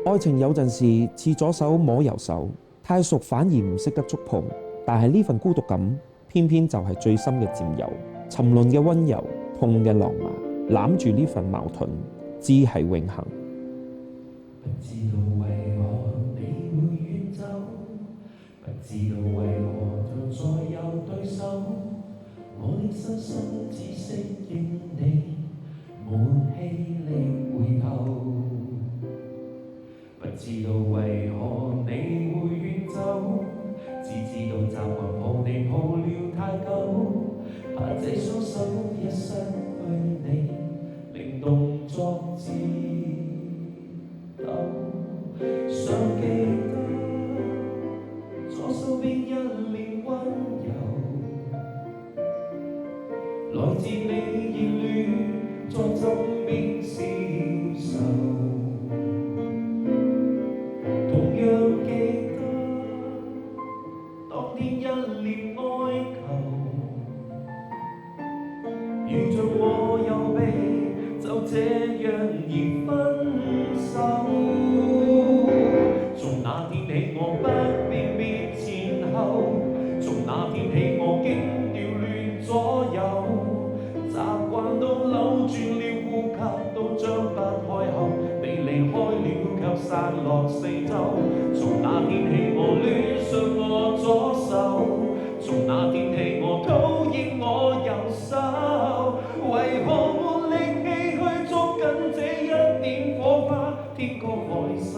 愛情有陣時似左手摸右手，太熟反而唔識得觸碰。但係呢份孤獨感，偏偏就係最深嘅佔有。沉淪嘅溫柔，痛嘅浪漫，攬住呢份矛盾，只係永恆。不知道為何你會遠走，不知道為何像再有對手，我的身心只適應你，沒氣力回頭。不知道為何你會遠走，只知道習慣抱你抱了太久，怕這雙手一失去你，令動作顫抖。想記得左手邊一臉溫柔，來自你熱戀在枕邊消受。同樣記得當天一臉哀求，如像我有被就這樣而分手。從那天起我不辨別前後，從那天起我竟調亂左右，習慣到扭轉了呼吸都張不開口，你離開了卻散落四周。從那天起我戀上我左手，從那天起我討厭我右手，為何沒力氣去捉緊這一點火花，天高海深。